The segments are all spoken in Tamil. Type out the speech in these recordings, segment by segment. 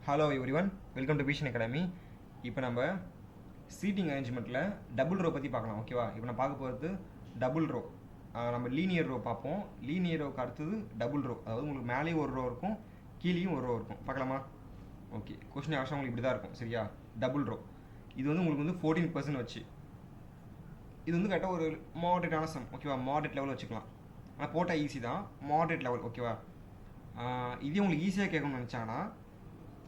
Hello everyone, welcome to vision academy. இப்போ நம்ம சீட்டிங் அரேஞ்ச்மெண்ட்டில் டபுள் ரோ பற்றி பார்க்கலாம். ஓகேவா? இப்போ நான் பார்க்க போகிறது டபுள் ரோ. நம்ம லீனியர் ரோ பார்ப்போம். லீனியர் ரோக்கு அடுத்தது டபுள் ரோ, அதாவது உங்களுக்கு மேலேயும் ஒரு ரோ இருக்கும், கீழேயும் ஒரு ரோ இருக்கும். பார்க்கலாமா? ஓகே, கொஸ்டின் ஆக்சுவலாக உங்களுக்கு இப்படி தான் இருக்கும். சரியா? டபுள் ரோ இது வந்து உங்களுக்கு வந்து 14% வச்சு, இது வந்து கரெக்டாக ஒரு மாடரேட்டான சம். ஓகேவா? மாடரேட் லெவலில் வச்சுக்கலாம். ஆனால் போட்டால் ஈஸி தான், மாடரேட் லெவல். ஓகேவா? இதே உங்களுக்கு ஈஸியாக கேட்கணும்னு நினச்சாங்கன்னா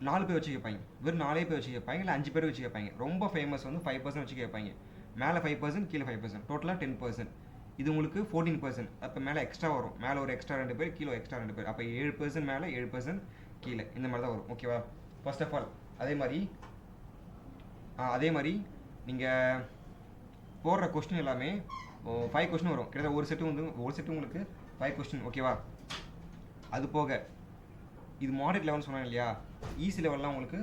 4 பேர் வச்சு கேட்பாங்க, வெறும் 4 பேர் வச்சு கேட்பாங்க, இல்லை 5 பேர் வச்சு கேட்பாங்க. ரொம்ப ஃபேமஸ் வந்து 5% வச்சு கேட்பாங்க. மேலே 5%, கீழே 5%, டோட்டலாக 10%. இது உங்களுக்கு 14%. அப்போ மேலே எக்ஸ்ட்ரா வரும், மேலே ஒரு எக்ஸ்ட்ரா 2 பேர், கீழே எக்ஸ்ட்ரா 2 பேர். அப்போ 7% மேலே, 7% கீழே, இந்த மாதிரி தான் வரும். ஓகேவா? ஃபர்ஸ்ட் ஆஃப் ஆல் அதே மாதிரி நீங்கள் போடுற கொஸ்டின் எல்லாமே 5 கொஸ்டின் வரும். கிட்டத்தட்ட ஒரு செட்டு உங்களுக்கு 5 கொஸ்டின். ஓகேவா? அது போக இது மாடரேட் லெவல்னு சொன்னாங்க இல்லையா, ஈஸி லெவல்லாம் உங்களுக்கு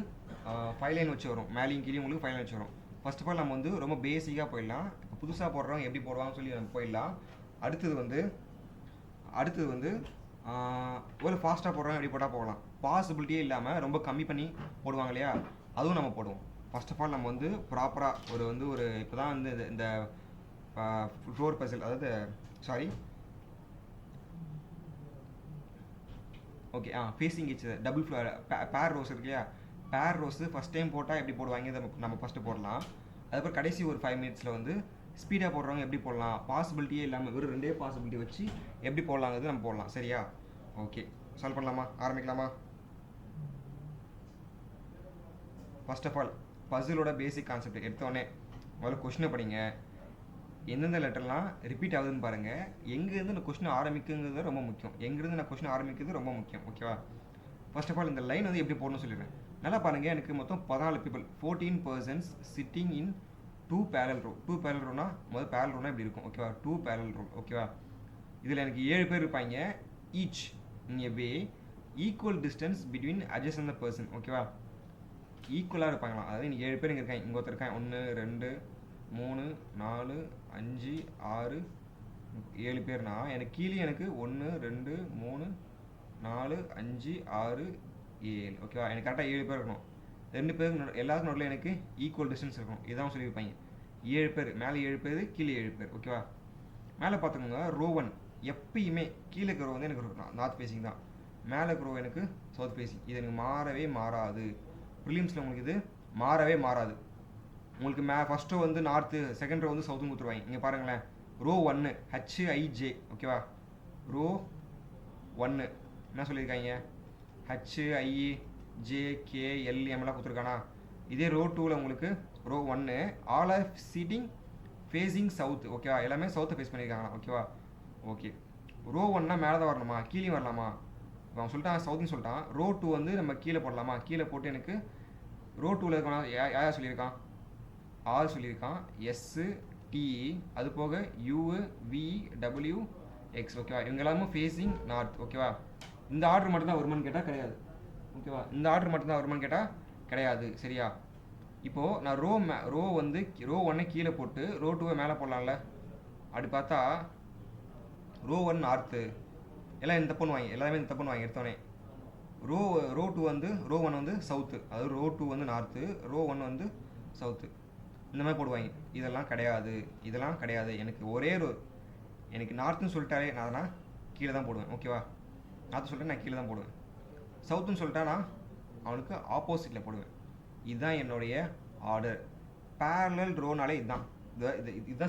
5 லைன் வச்சு வரும். மேலேயும் கீழே உங்களுக்கு 5 லைன் வச்சு வரும். ஃபர்ஸ்ட் ஆஃப் ஆல் நம்ம வந்து ரொம்ப பேசிக்காக போயிடலாம். இப்போ புதுசாக போடுறவங்க எப்படி போடுவாங்கன்னு சொல்லி நம்ம போயிடலாம். அடுத்தது வந்து ஒரு ஃபாஸ்ட்டாக போடுறவங்க எப்படி போட்டால் போகலாம். பாசிபிலிட்டியே இல்லாமல் ரொம்ப கம்மி பண்ணி போடுவாங்க இல்லையா, அதுவும் நம்ம போடுவோம். ஃபர்ஸ்ட் ஆஃப் ஆல் நம்ம வந்து ப்ராப்பராக ஒரு இப்போ தான் வந்து இந்த ஃப்ளோர் பசில், அதாவது ஓகே, ஃபேஸிங் ஈச் டபுள் பேர் ரோஸ் இருக்கு இல்லையா, பேர் ரோஸு ஃபஸ்ட் டைம் போட்டால் எப்படி போடுவாங்க நம்ம ஃபஸ்ட்டு போடலாம். அதுக்கப்புறம் கடைசி ஒரு 5 மினிட்ஸில் வந்து ஸ்பீடாக போடுறவங்க எப்படி போடலாம், பாசிபிலிட்டியே இல்லாமல் வெறும் 2 பாசிபிலிட்டி வச்சு எப்படி போடலாங்கிறது நம்ம போடலாம். சரியா? ஓகே, சால்வ் பண்ணலாமா? ஆரம்பிக்கலாமா? ஃபர்ஸ்ட் ஆஃப் ஆல் பசிலோட பேசிக் கான்செப்ட் எடுத்தோடனே முதல்ல கொஸ்டினை படிங்க. எந்தெந்த லெட்டர்லாம் ரிப்பீட் ஆகுதுன்னு பாருங்கள். எங்கேருந்து இந்த கொஸ்டின் ஆரம்பிக்குங்கிறது ரொம்ப முக்கியம். எங்கேருந்து நான் கொஸ்டின் ஆரம்பிக்கிறது ரொம்ப முக்கியம். ஓகேவா? ஃபர்ஸ்ட் ஆஃப் ஆல் இந்த லைன் வந்து எப்படி போடணும்னு சொல்லிடுறேன். நல்லா பாருங்கள், எனக்கு மொத்தம் 14 people, 14 persons sitting in 2 parallel row. 2 parallel rowனா முதல் parallel rowனா இப்படி இருக்கும். ஓகேவா? 2 parallel row. ஓகேவா? இதில் எனக்கு 7 பேர் இருப்பாங்க. Each in a way equal distance between adjacent person. ஓகேவா? ஈக்குவலாக இருப்பாங்களாம். அதாவது எனக்கு 7 பேர் இங்கே இருக்காங்க, இங்கே ஒருத்தர் இருக்காங்க. 1 2 3 4 5 6 7 பேர்னா எனக்கு கீழே எனக்கு 1 2 3 4 5 6 7. ஓகேவா? எனக்கு கரெக்டாக 7 பேர் இருக்கணும். 2 பேருக்கு எல்லாருக்கும் நோட்டில் எனக்கு ஈக்குவல் டிஸ்டன்ஸ் இருக்கணும். இதான் சொல்லியிருப்பாங்க. 7 பேர், மேலே 7 பேர், கீழே 7 பேர். ஓகேவா? மேலே பார்த்துக்கோங்க, ரோ 1 எப்பயுமே கீழே இருக்கிற ரோ வந்து எனக்கு நார்த் ஃபேஸிங் தான், மேலே இருக்கிற ரோ எனக்கு சவுத் ஃபேஸிங். இது எனக்கு மாறவே மாறாது. ப்ரிலிம்ஸில் உங்களுக்கு இது மாறவே மாறாது. உங்களுக்கு ஃபர்ஸ்ட் ரோ வந்து நார்த்து, செகண்ட் ரோ வந்து சவுத்துன்னு கொடுத்துருவாங்க. இங்கே பாருங்களேன், ரோ 1 HIJ. ஓகேவா? ரோ 1 என்ன சொல்லியிருக்காங்க, HIJKLMலாம் கொடுத்துருக்கானா. இதே ரோ 2ல் உங்களுக்கு row 1 all are sitting facing south. ஓகேவா? எல்லாமே சவுத்தை ஃபேஸ் பண்ணியிருக்காங்களா. ஓகேவா? ஓகே, ரோ 1னா மேலே தான் வரணுமா, கீழே வரலாமா? அவன் சொல்லிட்டான் சவுத்துன்னு சொல்லிட்டான். ரோ 2 வந்து நம்ம கீழே போடலாமா? கீழே போட்டு எனக்கு ரோ 2ல் இருக்கானா, யார் சொல்லியிருக்கான், ஆர் சொல்லியிருக்கான், எஸ்ஸு டிஇ, அது போக யூ வி டபிள்யூ எக்ஸ். ஓகேவா? இவங்க எல்லாமே ஃபேஸிங் நார்த். ஓகேவா? இந்த ஆர்டர் மட்டும்தான் வருமானு கேட்டால் கிடையாது. ஓகேவா? இந்த ஆர்டர் மட்டும்தான் வருமானு கேட்டால் கிடையாது. சரியா? இப்போது நான் ரோ வந்து ரோ 1 கீழே போட்டு ரோ 2 மேலே போடலாம்ல. அப்படி பார்த்தா ரோ 1 நார்த்து, எல்லாம் இந்த பண்ணுவாங்க, எல்லாமே இந்த பண்ணுவாங்க எடுத்தோடனே. ரோ 2 வந்து ரோ 1 வந்து சவுத்து, அதாவது ரோ 2 வந்து நார்த்து, ரோ 1 வந்து சவுத்து, இந்த மாதிரி போடுவாங்க. இதெல்லாம் கிடையாது. எனக்கு ஒரே ரோ, எனக்கு நார்த்துன்னு சொல்லிட்டாலே நான் கீழே தான் போடுவேன். ஓகேவா? நார்த்து சொல்லிட்டு நான் கீழே தான் போடுவேன். சவுத்துன்னு சொல்லிட்டா நான் அவனுக்கு ஆப்போசிட்டில் போடுவேன். இதுதான் என்னுடைய ஆர்டர். பேரலல் ரோனாலே இதுதான்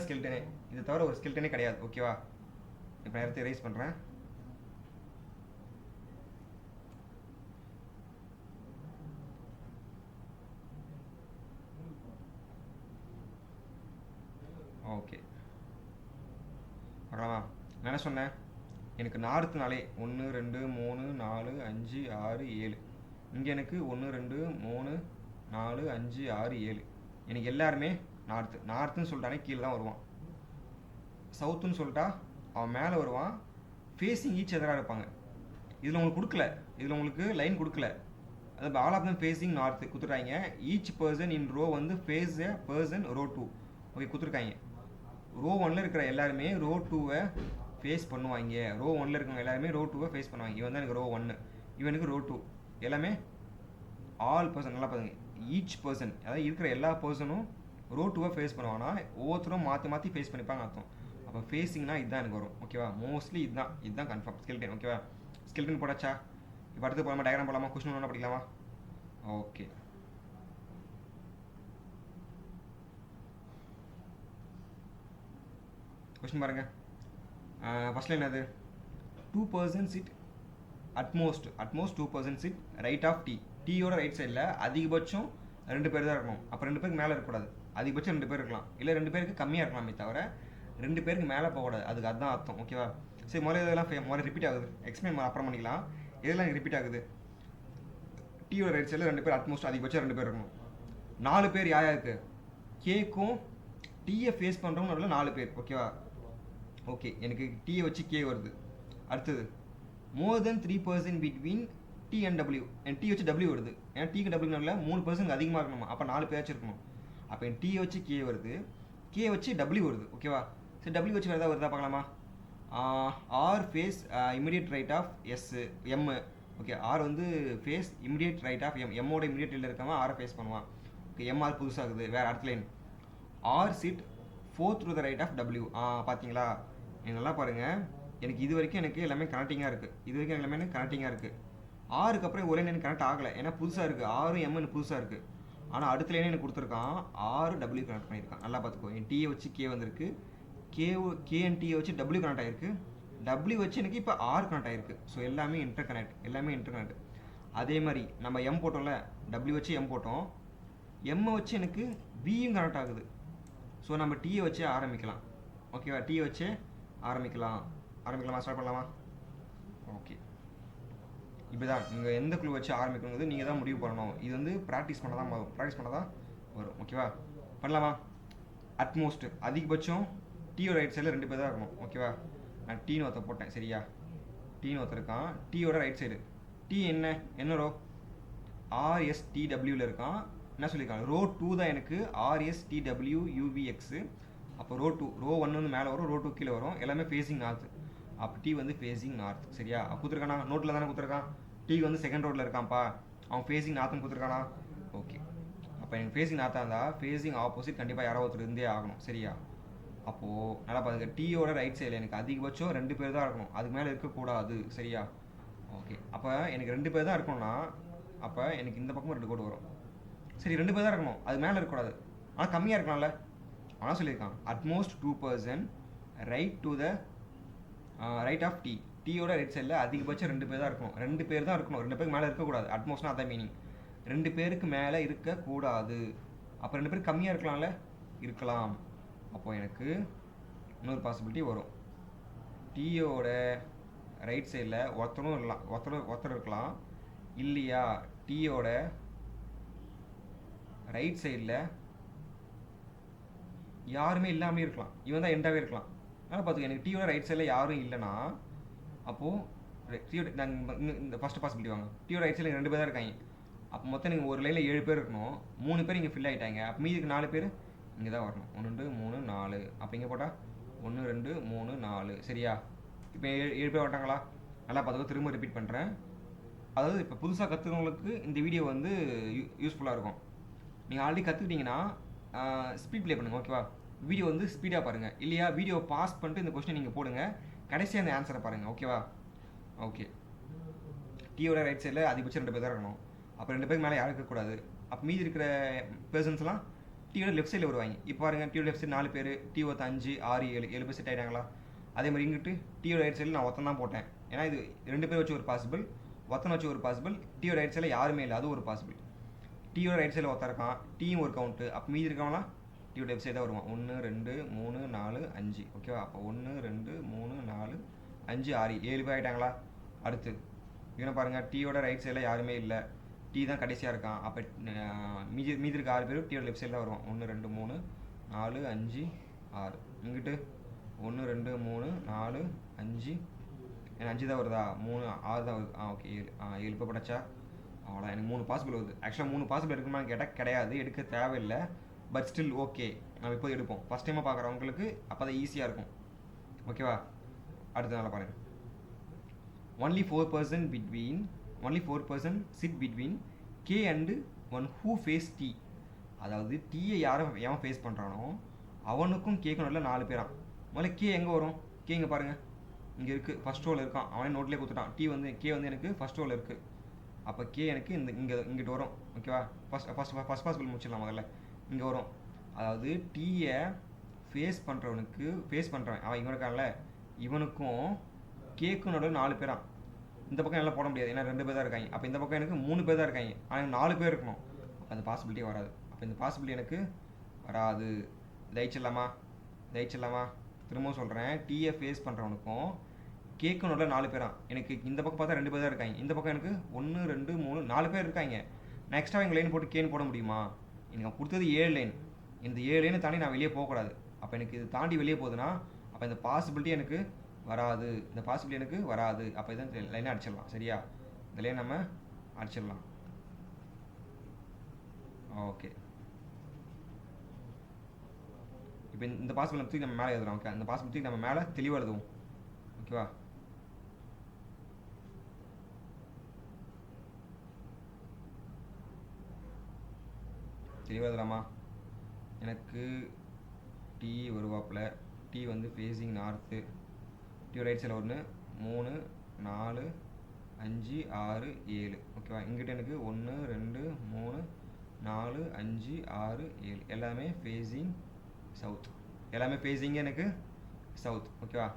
ஸ்கெல்டனே. இதை தவிர ஒரு ஸ்கெல்டனே கிடையாது. ஓகேவா? இப்போ நேரத்தை ரைஸ் பண்ணுறேன். ஓகே, வரலாமா? நான் என்ன சொன்னேன், எனக்கு நார்த்துனாலே 1 2 3 4 5 6 7. இங்கே எனக்கு 1 2 3 4 5 6 7. எனக்கு எல்லாருமே நார்த்துன்னு சொல்லிட்டானே கீழே தான் வருவான். சவுத்துன்னு சொல்லிட்டா அவன் மேலே வருவான். ஃபேஸிங் ஈச் எதிராக இருப்பாங்க. இதில் உங்களுக்கு கொடுக்கல, இதில் உங்களுக்கு லைன் கொடுக்கல. அது all of them facing north கொடுத்துட்டாங்க. ஈச் பர்சன் இன் ரோ வந்து face a person row 2. Okay, கொடுத்துருக்காங்க. ரோ 1ல் இருக்கிற எல்லாருமே ரோ 2வை ஃபேஸ் பண்ணுவாங்க. ரோ 1ல் இருக்கிறவங்க எல்லாருமே ரோ 2வை ஃபேஸ் பண்ணுவாங்க. இவன் தான் எனக்கு ரோ 1, இவனுக்கு ரோ 2, எல்லாமே ஆல் பர்சன் நல்லா பாருங்க, ஈச் பர்சன் அதாவது இருக்கிற எல்லா பர்சனும் ரோ 2 ஃபேஸ் பண்ணுவாங்கன்னா ஒவ்வொருத்தரும் மாற்றி மாற்றி ஃபேஸ் பண்ணிப்பாங்க அர்த்தம். அப்போ ஃபேஸிங்னா இதுதான் எனக்கு வரும். ஓகேவா, மோஸ்ட்லி இதுதான் கன்ஃபார்ம் ஸ்கெல்டன். ஓகேவா, ஸ்கெல்டன் போடாச்சா? இப்போ அடுத்து போகலாமா, டயக்ராம் போகலாமா, கொஸ்டின் ஒன்றா படிக்கலாமா? ஓகே, கொஸ்டின் பாருங்க. ஃபர்ஸ்ட்ல என்னது, 2% sit at most 2% sit right of T. டீயோட ரைட் சைடில் அதிகபட்சம் 2 பேர் தான் இருக்கணும். அப்போ 2 பேருக்கு மேலே இருக்கக்கூடாது. அதிகபட்சம் 2 பேர் இருக்கலாம், இல்லை 2 பேருக்கு கம்மியாக இருக்கலாமே தவிர 2 பேருக்கு மேலே போகக்கூடாது. அதுக்கு அதுதான் அர்த்தம். ஓகேவா, சரி முதல்ல இதெல்லாம் முதல்ல ரிப்பீட் ஆகுது, எக்ஸ்பிளைன் அப்புறம் பண்ணிக்கலாம். இதெல்லாம் ரிப்பீட் ஆகுது. டீயோட ரைட் சைடில் 2 பேர் அட்மோஸ்ட் அதிகபட்சம் 2 பேர் இருக்கணும். 4 பேர் யார் யாருக்கு, கேக்கும் டீயை ஃபேஸ் பண்ணுறவங்க 4 பேர். ஓகேவா, ஓகே எனக்கு டீயை வச்சு கே வருது. அடுத்தது more than 3% between T and W. என் டீ வச்சு டபிள்யூ வருது, ஏன்னா டீக்கு டபிள்யூ 3% அதிகமாக இருக்கணுமா, அப்போ 4 பேராச்சும் இருக்கணும். அப்போ என் டீ வச்சு கே வருது, கே வச்சு டபிள்யூ வருது. ஓகேவா, சரி டபிள்யூ வச்சு வேறு வருதா பார்க்கலாமா? R face immediate right of S M. Okay, R வந்து face immediate right of M. எம்மோட இமிடியேட்டில் இருக்கவன் ஆரை ஃபேஸ் பண்ணுவான். ஓகே, எம் ஆர் புதுசாகுது, வேறு அடுத்த line R sit 4 through the right of W. பார்த்தீங்களா, நீங்கள் நல்லா பாருங்கள், எனக்கு இது வரைக்கும் எனக்கு எல்லாமே கனெக்டிங்காக இருக்குது. இது வரைக்கும் எல்லாமே எனக்கு கனெக்டிங்காக இருக்குது. ஆருக்கு அப்புறம் ஒரே லைன் கனெக்ட் ஆகலை, ஏன்னா புதுசாக இருக்குது. ஆரும் எம்னு புதுசாக இருக்குது. ஆனால் அடுத்த லைனே எனக்கு கொடுத்துருக்கான், ஆறு டபிள்யூ கனெக்ட் பண்ணியிருக்கான். நல்லா பார்த்துக்கோ, என் டீயை வச்சு கே வந்திருக்கு, கே அண்ட் டீயை வச்சு டபிள்யூ கனெக்ட் ஆகிருக்கு, டபிள்யூ வச்சு எனக்கு இப்போ ஆர் கனெக்ட் ஆகிருக்கு. ஸோ எல்லாமே இன்டர் கனெக்ட். அதே மாதிரி நம்ம எம் போட்டோம்ல, டபிள்யூ வச்சு எம் போட்டோம், எம்மை வச்சு எனக்கு பியும் கனெக்ட் ஆகுது. ஸோ நம்ம டீயை வச்சு ஆரம்பிக்கலாம். ஓகேவா, டீயை வச்சு ஆரம்பிக்கலாமா, ஸ்டார்ட் பண்ணலாமா? ஓகே, இப்போ தான் நீங்கள் எந்த குழு வச்சு ஆரம்பிக்கணுங்கிறது நீங்கள் தான் முடிவு பண்ணணும். இது வந்து ப்ராக்டிஸ் பண்ண தான் வரும். ஓகேவா, பண்ணலாமா? அட்மோஸ்ட் அதிகபட்சம் டீயோட ரைட் சைடில் 2 பேர் தான் இருக்கணும். ஓகேவா, நான் டீன்னு ஒருத்தர் போட்டேன். சரியா, டீன்னு ஒருத்தர் இருக்கான், டீயோட ரைட் சைடு. டீ என்ன ரோ, RSTWவில் இருக்கான். என்ன சொல்லியிருக்காங்க, ரோ 2 தான் எனக்கு RSTWUVX. அப்போ ரோ 1 வந்து மேலே வரும், ரோ 2 கீழே வரும், எல்லாமே ஃபேஸிங் நார்த். அப்போ டீ வந்து ஃபேஸிங் நார்த். சரியா, கொடுத்துருக்கானா, நோட்டில் தானே கொடுத்துருக்கான். டீ வந்து செகண்ட் ரோட்டில் இருக்கான்ப்பா, அவன் ஃபேஸிங் நார்த்துன்னு கொடுத்துருக்கானா? ஓகே, அப்போ எனக்கு ஃபேஸிங் நார்த்தாக இருந்தால் ஃபேஸிங் ஆப்போசிட் கண்டிப்பாக யாரோ ஒருத்தர் இருந்தே ஆகணும். சரியா, அப்போது நல்லா பாருங்க, டீயோட ரைட் சைடில் எனக்கு அதிகபட்சம் 2 பேர் தான் இருக்கணும், அதுக்கு மேலே இருக்கக்கூடாது. சரியா, ஓகே, அப்போ எனக்கு 2 பேர் தான் இருக்கணும்னா அப்போ எனக்கு இந்த பக்கமும் 2 கோடு வரும். சரி 2 பேர் தான் இருக்கணும், அது மேலே இருக்கக்கூடாது, ஆனால் கம்மியாக இருக்கலாம்ல. ஆனால் சொல்லியிருக்கான் at most 2% right to the right of T. டீயோட ரைட் சைடில் அதிகபட்சம் 2 பேர் தான் இருக்கணும். 2 பேர் தான் இருக்கணும், 2 பேருக்கு மேலே இருக்கக்கூடாது. அட்மோஸ்ட்னா அதான் மீனிங், 2 பேருக்கு மேலே இருக்கக்கூடாது. அப்போ 2 பேர் கம்மியாக இருக்கலாம்ல, இருக்கலாம். அப்போ எனக்கு இன்னொரு பாசிபிலிட்டி வரும், டீயோட ரைட் சைடில் ஒருத்தர் இருக்கலாம், இல்லையா டீயோட ரைட் சைடில் யாருமே இல்லாமல் இருக்கலாம், இவன் தான் எண்டாகவே இருக்கலாம். அதனால் பார்த்துக்க, எனக்கு டீயோட ரைட் சைடில் யாரும் இல்லைனா அப்போது டீயோட நாங்கள் இந்த ஃபஸ்ட்டு பாசிபிலிட்டி வாங்க, டீயோட ரைட் சைடில் 2 பேர் தான் இருக்காங்க. அப்போ மொத்தம் நீங்கள் ஒரு லைனில் 7 பேர் இருக்கணும், 3 பேர் இங்கே ஃபில் ஆகிட்டாங்க. அப்போ மீதிக்கு 4 பேர் இங்கே தான் வரணும். 1 2 3 4. அப்போ இங்கே போட்டால் 1 2 3 4. சரியா, இப்போ 7 பேர் வரட்டாங்களா? நல்லா பார்த்துக்கோ, திரும்ப ரிப்பீட் பண்ணுறேன். அதாவது இப்போ புதுசாக கற்றுக்கிறவங்களுக்கு இந்த வீடியோ வந்து யூஸ்ஃபுல்லாக இருக்கும். நீங்கள் ஆல்ரெடி கற்றுக்கிட்டிங்கன்னா ஸ்பீட் ப்ளே பண்ணுங்கள். ஓகேவா, வீடியோ வந்து ஸ்பீடாக பாருங்கள், இல்லையா வீடியோ பாஸ் பண்ணிட்டு இந்த கொஸ்டின் நீங்கள் போடுங்க, கடைசியாக அந்த ஆன்சரை பாருங்கள். ஓகேவா, ஓகே, டீயோட ரைட் சைடில் அதிகபட்சம் 2 பேர் தான் இருக்கணும். அப்போ 2 பேருக்கு மேலே யாரும் இருக்கக்கூடாது. அப்போ மீதி இருக்கிற பர்சன்ஸ்லாம் டீயோட லெஃப்ட் சைடில் வருவாங்க. இப்போ பாருங்கள், டீயோட லெஃப்ட் சைடு 4 பேர், டீ ஒருத்த 5 6 7 பேர் செட் ஆகிட்டாங்களா? அதே மாதிரி இங்கிட்டு டீயோட ரைட் சைடில் நான் ஒருத்தன் தான் போட்டேன், ஏன்னா இது 2 பேர் வச்சு ஒரு பாசிபிள், ஒருத்தனை வச்சு ஒரு பாசிபிள், டீயோட ரைட் சைடில் யாருமே இல்லை, அது ஒரு பாசிபிள். டீயோட ரைட் சைடில் ஒருத்தர் இருக்கான், டீயும் ஒரு கவுண்ட்டு. அப்போ மீதி இருக்கவங்களாம் டீயோட லெஃப்ட் சைடு தான் வருவான். 1 2 3 4 5. ஓகேவா, அப்போ 1 2 3 4 5 6 7 பேர் ஆகிட்டாங்களா? அடுத்து இவனை பாருங்கள், டீயோட ரைட் சைடில் யாருமே இல்லை, டீ தான் கடைசியாக இருக்கான். அப்போ மீதி இருக்க 6 பேரும் டீயோட லெஃப்ட் சைடில் தான் வருவான். 1 2 3 4 5 6. இங்கிட்டு 1 2 3 4 5, எனக்கு 5 தான் வருதா? 3 6 தான் வருது. ஓகே 7 பேர் படைச்சா அவ்வளோ. எனக்கு 3 பாசிபிள் வருது. ஆக்சுவலாக 3 பாசிபிள் எடுக்கணுமான்னு கேட்டால் கிடையாது, எடுக்க தேவையில்லை. பட் ஸ்டில் ஓகே, நம்ம இப்போ எடுப்போம். ஃபஸ்ட் டைமாக பார்க்குறவங்களுக்கு அப்போ தான் ஈஸியாக இருக்கும். ஓகேவா, அடுத்த நாள் பாருங்கள். only 4% sit between K and one who face T. அதாவது டீயை எவன் ஃபேஸ் பண்ணுறானோ அவனுக்கும் கேக்கும் நடுவில் 4 பேரான். முதல்ல கே எங்கே வரும்? கே இங்கே பாருங்கள், இங்கே இருக்குது, ஃபஸ்ட் ரோவில் இருக்கான், அவனே நோட்லேயே கொடுத்துட்டான். கே வந்து எனக்கு ஃபஸ்ட் ரோவில் இருக்குது. அப்போ கே எனக்கு இங்கிட்டு வரும். ஓகேவா? ஃபஸ்ட் பாசிபிள் முடிச்சிடலாம். முதல்ல இங்கே வரும். அதாவது டீயை ஃபேஸ் பண்ணுறவன் அவன் இவன் இருக்கான்ல, இவனுக்கும் கேக்கும் நடுவில் 4 பேரான். இந்த பக்கம் எல்லாம் போட முடியாது, ஏன்னா 2 பேர் தான் இருக்காங்க. அப்போ இந்த பக்கம் எனக்கு 3 பேர் தான் இருக்காங்க, ஆனால் 4 பேர் இருக்கணும். அப்போ அந்த பாசிபிலிட்டியே வராது. அப்போ இந்த பாசிபிலிட்டி எனக்கு வராது. தயிச்சிடலாமா? திரும்பவும் சொல்கிறேன், டீயை ஃபேஸ் பண்ணுறவனுக்கும் கேக்கும் நடுவில் 4 பேரான். எனக்கு இந்த பக்கம் பார்த்தா 2 பேர் தான் இருக்காங்க, இந்த பக்கம் எனக்கு 1 2 3 4 பேர் இருக்காங்க. நான் எக்ஸ்ட்ரா எங்கள் லைன் போட்டு கேன்னு போட முடியுமா? எனக்கு நான் கொடுத்தது 7 லைன். இந்த 7 லைனை தாண்டி நான் வெளியே போகக்கூடாது. அப்போ எனக்கு இது தாண்டி வெளியே போகுதுன்னா அப்போ இந்த பாசிபிலிட்டி எனக்கு வராது. அப்போ இதை லைனை அடிச்சிடலாம். சரியா? இந்த லைன் நம்ம அடிச்சிடலாம். ஓகே, இப்போ இந்த பாசிபிள் தூக்கி நம்ம மேலே எழுதுறோம். ஓகே, அந்த பாசிபிள் தூக்கி நம்ம மேலே தெளிவாக எழுதுவோம். ஓகேவா? தெளிவாக எழுதலாமா? எனக்கு டி வருவாப்பில், டி வந்து ஃபேஸிங் நார்த்து, டி ரைட் சைடில் 1 3 4 5 6 7. ஓகேவா? இங்கிட்ட எனக்கு 1 2 3 4 5 6 7 எல்லாமே ஃபேஸிங் சவுத். எனக்கு சவுத். ஓகேவா?